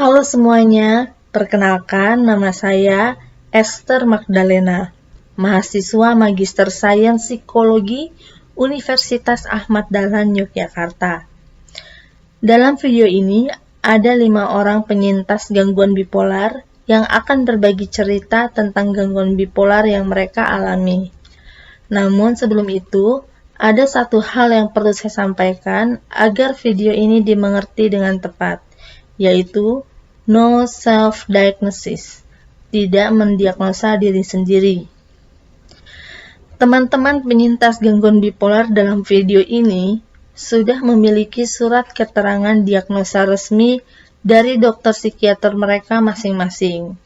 Halo semuanya, perkenalkan nama saya Esther Magdalena, mahasiswa Magister Sains Psikologi Universitas Ahmad Dahlan Yogyakarta. Dalam video ini, ada 5 orang penyintas gangguan bipolar yang akan berbagi cerita tentang gangguan bipolar yang mereka alami. Namun sebelum itu, ada satu hal yang perlu saya sampaikan agar video ini dimengerti dengan tepat, yaitu no self-diagnosis, tidak mendiagnosa diri sendiri. Teman-teman penyintas gangguan bipolar dalam video ini sudah memiliki surat keterangan diagnosa resmi dari dokter psikiater mereka masing-masing.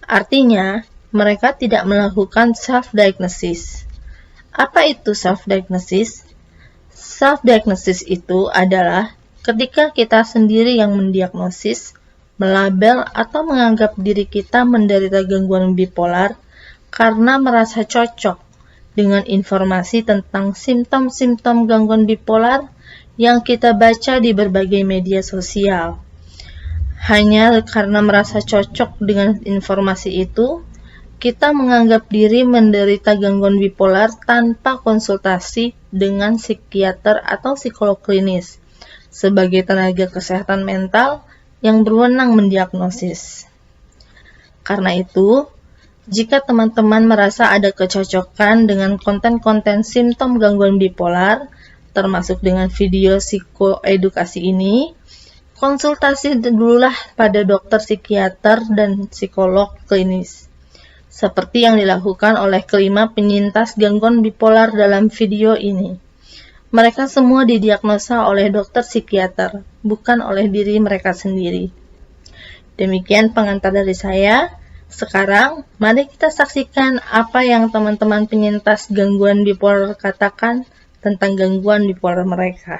Artinya, mereka tidak melakukan self-diagnosis. Apa itu self-diagnosis? Self-diagnosis itu adalah ketika kita sendiri yang mendiagnosis, melabel atau menganggap diri kita menderita gangguan bipolar karena merasa cocok dengan informasi tentang simptom-simptom gangguan bipolar yang kita baca di berbagai media sosial. Hanya karena merasa cocok dengan informasi itu, kita menganggap diri menderita gangguan bipolar tanpa konsultasi dengan psikiater atau psikolog klinis sebagai tenaga kesehatan mental yang berwenang mendiagnosis. Karena itu, jika teman-teman merasa ada kecocokan dengan konten-konten simptom gangguan bipolar, termasuk dengan video psikoedukasi ini, konsultasi dululah pada dokter psikiater dan psikolog klinis. Seperti yang dilakukan oleh kelima penyintas gangguan bipolar dalam video ini. Mereka semua didiagnosa oleh dokter psikiater, bukan oleh diri mereka sendiri. Demikian pengantar dari saya. Sekarang, mari kita saksikan apa yang teman-teman penyintas gangguan bipolar katakan tentang gangguan bipolar mereka.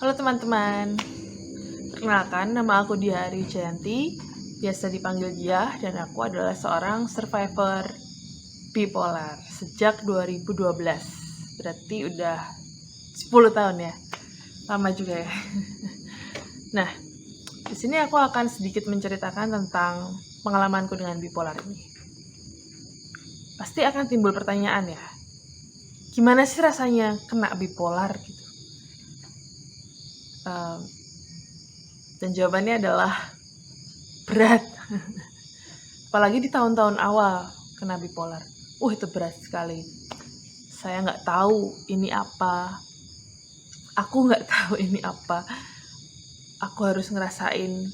Halo teman-teman, perkenalkan nama aku Diah Arijayanti, biasa dipanggil Diah, dan aku adalah seorang survivor bipolar sejak 2012, berarti udah 10 tahun ya, lama juga ya. Nah, di sini aku akan sedikit menceritakan tentang pengalamanku dengan bipolar ini. Pasti akan timbul pertanyaan ya, gimana sih rasanya kena bipolar gitu? Dan jawabannya adalah berat. Apalagi di tahun-tahun awal kena bipolar. Itu berat sekali. Saya nggak tahu ini apa. Aku nggak tahu ini apa. Aku harus ngerasain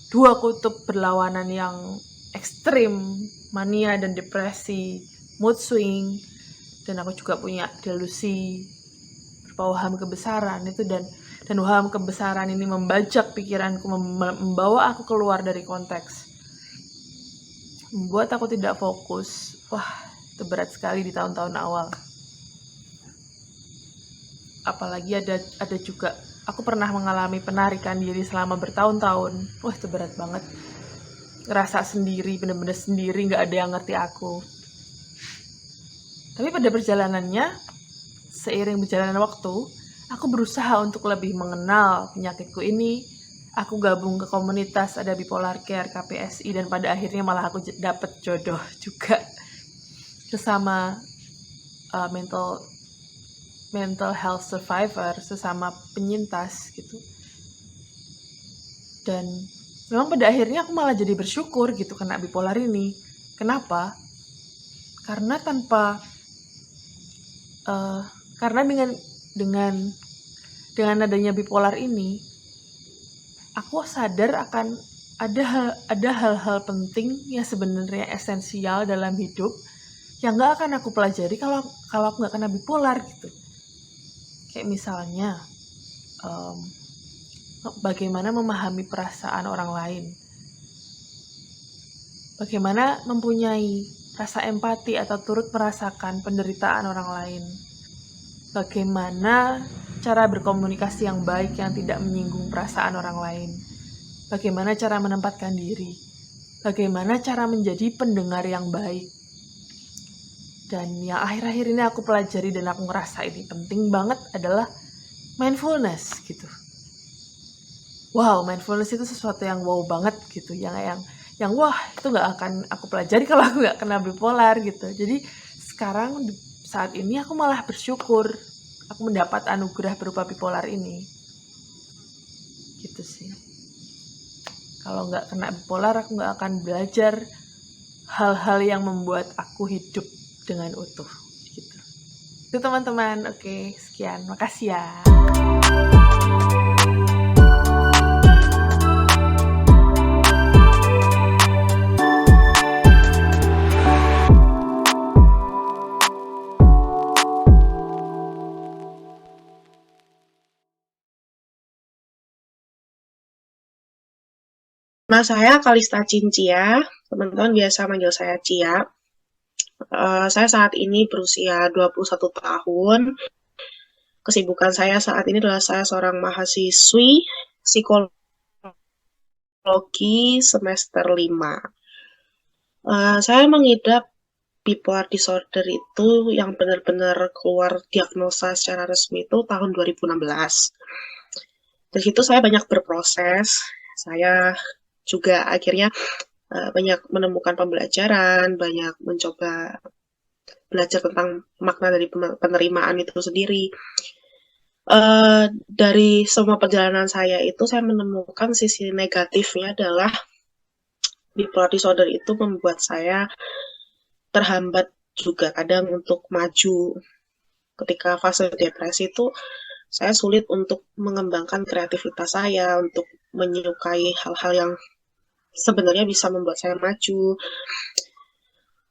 dua kutub berlawanan yang ekstrim, mania dan depresi, mood swing, dan aku juga punya delusi berupa waham kebesaran itu, dan waham kebesaran ini membajak pikiranku, membawa aku keluar dari konteks, membuat aku tidak fokus. Itu berat sekali di tahun-tahun awal. Apalagi ada juga aku pernah mengalami penarikan diri selama bertahun-tahun. Itu berat banget. Ngerasa sendiri, bener-bener sendiri, gak ada yang ngerti aku. Tapi pada perjalanannya, seiring berjalannya waktu, aku berusaha untuk lebih mengenal penyakitku ini. Aku gabung ke komunitas ada Bipolar Care KPSI, dan pada akhirnya malah aku dapet jodoh juga sesama mental health survivor, sesama penyintas gitu. Dan memang pada akhirnya aku malah jadi bersyukur gitu kena bipolar ini. Kenapa? Karena dengan adanya bipolar ini, aku sadar akan ada hal-hal penting yang sebenarnya esensial dalam hidup yang nggak akan aku pelajari kalau aku nggak kena bipolar gitu. Kayak misalnya bagaimana memahami perasaan orang lain, bagaimana mempunyai rasa empati atau turut merasakan penderitaan orang lain, bagaimana cara berkomunikasi yang baik yang tidak menyinggung perasaan orang lain, bagaimana cara menempatkan diri, bagaimana cara menjadi pendengar yang baik. Dan yang akhir-akhir ini aku pelajari dan aku ngerasa ini penting banget adalah mindfulness gitu. Wow, mindfulness itu sesuatu yang wow banget gitu, yang wah itu nggak akan aku pelajari kalau aku nggak kena bipolar gitu. Jadi sekarang saat ini aku malah bersyukur aku mendapat anugerah berupa bipolar ini. Gitu sih. Kalau nggak kena bipolar aku nggak akan belajar hal-hal yang membuat aku hidup dengan utuh gitu. Itu teman-teman, oke, sekian, makasih ya. Nah, saya Kalista Cincia, teman-teman biasa manggil saya Cia. Saya saat ini berusia 21 tahun. Kesibukan saya saat ini adalah saya seorang mahasiswi psikologi semester 5. Saya mengidap bipolar disorder itu yang benar-benar keluar diagnosa secara resmi itu tahun 2016. Dari situ saya banyak berproses. Saya juga akhirnya banyak menemukan pembelajaran, banyak mencoba belajar tentang makna dari penerimaan itu sendiri. Dari semua perjalanan saya itu, saya menemukan sisi negatifnya adalah bipolar disorder itu membuat saya terhambat juga kadang untuk maju. Ketika fase depresi itu, saya sulit untuk mengembangkan kreativitas saya, untuk menyukai hal-hal yang sebenarnya bisa membuat saya maju.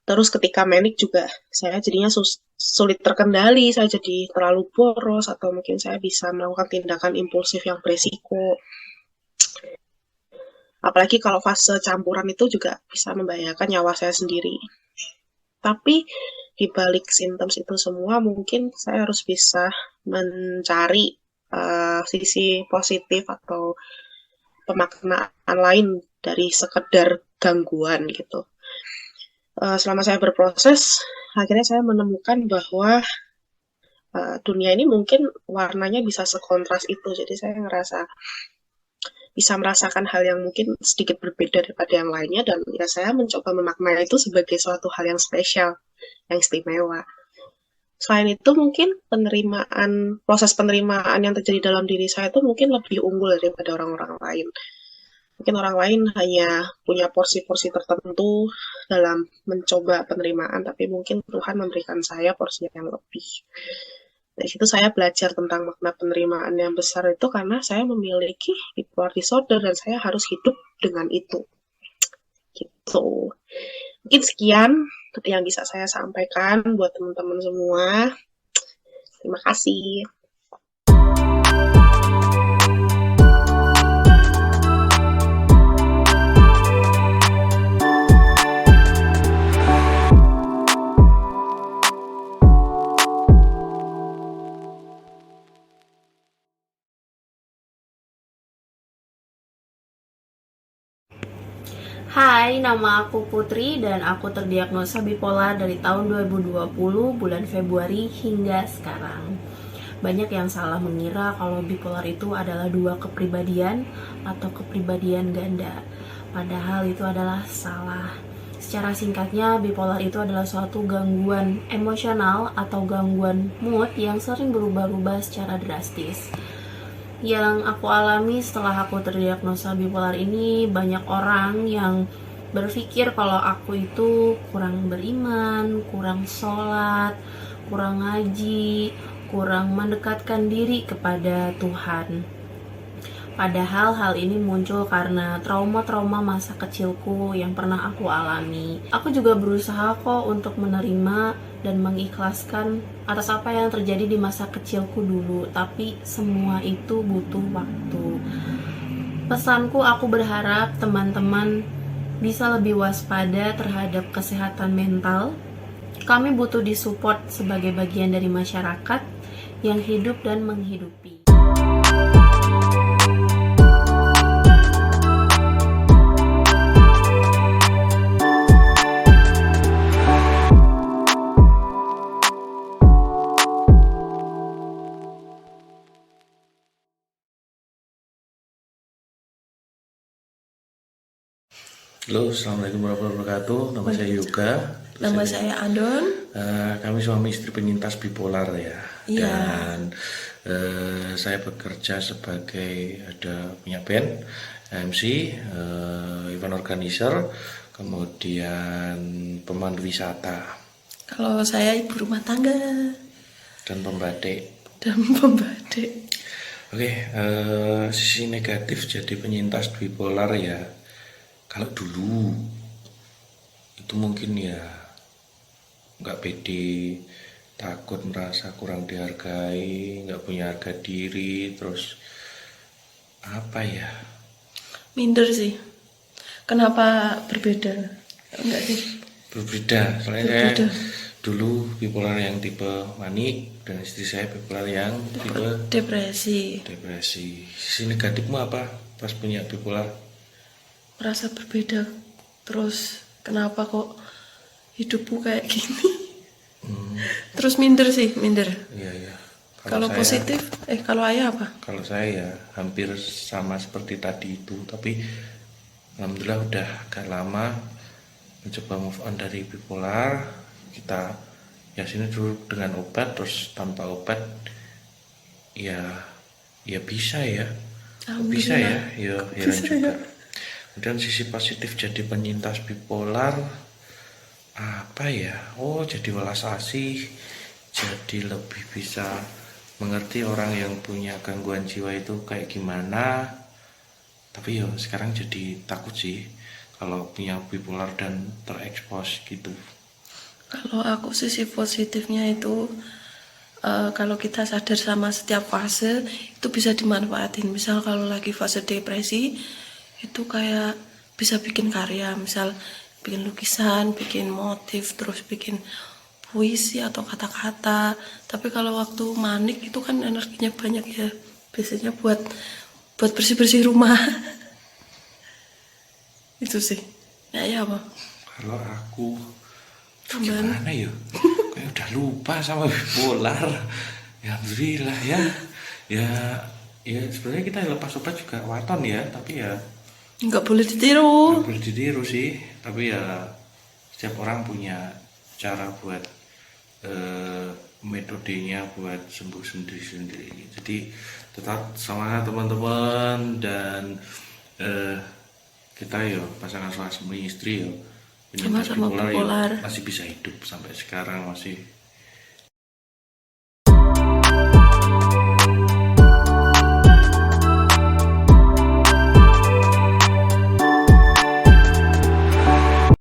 Terus ketika manic juga saya jadinya sulit terkendali, saya jadi terlalu boros atau mungkin saya bisa melakukan tindakan impulsif yang beresiko. Apalagi kalau fase campuran itu juga bisa membahayakan nyawa saya sendiri. Tapi di balik simptoms itu semua mungkin saya harus bisa mencari sisi positif atau pemaknaan lain dari sekedar gangguan gitu. Selama saya berproses, akhirnya saya menemukan bahwa dunia ini mungkin warnanya bisa sekontras itu. Jadi saya ngerasa bisa merasakan hal yang mungkin sedikit berbeda daripada yang lainnya, dan ya saya mencoba memaknai itu sebagai suatu hal yang spesial, yang istimewa. Selain itu mungkin proses penerimaan yang terjadi dalam diri saya itu mungkin lebih unggul daripada orang-orang lain. Mungkin orang lain hanya punya porsi-porsi tertentu dalam mencoba penerimaan, tapi mungkin Tuhan memberikan saya porsi yang lebih. Dari situ saya belajar tentang makna penerimaan yang besar itu karena saya memiliki bipolar disorder dan saya harus hidup dengan itu. Gitu. Mungkin sekian yang bisa saya sampaikan buat teman-teman semua. Terima kasih. Hai, nama aku Putri dan aku terdiagnosa bipolar dari tahun 2020 bulan Februari hingga sekarang. Banyak yang salah mengira kalau bipolar itu adalah dua kepribadian atau kepribadian ganda. Padahal itu adalah salah. Secara singkatnya, bipolar itu adalah suatu gangguan emosional atau gangguan mood yang sering berubah-ubah secara drastis. Yang aku alami setelah aku terdiagnosa bipolar ini, banyak orang yang berpikir kalau aku itu kurang beriman, kurang sholat, kurang ngaji, kurang mendekatkan diri kepada Tuhan. Padahal hal ini muncul karena trauma-trauma masa kecilku yang pernah aku alami. Aku juga berusaha kok untuk menerima dan mengikhlaskan atas apa yang terjadi di masa kecilku dulu, tapi semua itu butuh waktu. Pesanku, aku berharap teman-teman bisa lebih waspada terhadap kesehatan mental. Kami butuh disupport sebagai bagian dari masyarakat yang hidup dan menghidupi. Halo, assalamualaikum warahmatullahi wabarakatuh. Nama saya Yoga. Nama saya Adon. Kami suami istri penyintas bipolar ya. Iya. Dan saya bekerja sebagai punya band, MC, event organizer, kemudian pemandu wisata Kalau saya ibu rumah tangga dan pembatik. dan pembatik. Oke, sisi negatif jadi penyintas bipolar ya. Kalau dulu itu mungkin ya nggak pede, takut merasa kurang dihargai, nggak punya harga diri, terus apa ya? Minder sih. Kenapa berbeda? Enggak sih. Berbeda. Soalnya Berbeda. saya dulu bipolar yang tipe manik dan istri saya bipolar yang tipe Depresi. depresi. Sisi negatifmu apa pas punya bipolar? Merasa berbeda. Terus kenapa kok hidupku kayak gini? Terus minder sih, minder. Iya ya. Kalau saya- positif, kalau ayah apa? Kalau saya ya hampir sama seperti tadi itu, tapi alhamdulillah udah agak lama mencoba move on dari bipolar. Kita ya sini dulu dengan obat, terus tanpa obat ya bisa ya. Kok bisa ya? Ya heran juga. Kemudian sisi positif jadi penyintas bipolar apa ya? Oh, jadi welas asih, jadi lebih bisa mengerti orang yang punya gangguan jiwa itu kayak gimana. Tapi ya sekarang jadi takut sih kalau punya bipolar dan terekspos gitu. Kalau aku sisi positifnya itu kalau kita sadar sama setiap fase itu bisa dimanfaatin. Misal kalau lagi fase depresi itu kayak bisa bikin karya, misal bikin lukisan, bikin motif, terus bikin puisi atau kata-kata. Tapi kalau waktu manik itu kan energinya banyak ya, biasanya buat bersih-bersih rumah. Itu sih. Ya apa? Kalau aku Tambahan. gimana ya? Kayak udah lupa sama bipolar. Ya alhamdulillah ya. Ya sebenarnya kita lepas obat juga waton ya, tapi ya Nggak boleh ditiru. nggak boleh ditiru sih. Tapi ya setiap orang punya cara buat metodenya buat sembuh sendiri-sendiri. Jadi tetap semangat teman-teman dan kita ya pasangan suami istri ya penyintas Sama-sama bipolar. ya masih bisa hidup sampai sekarang, masih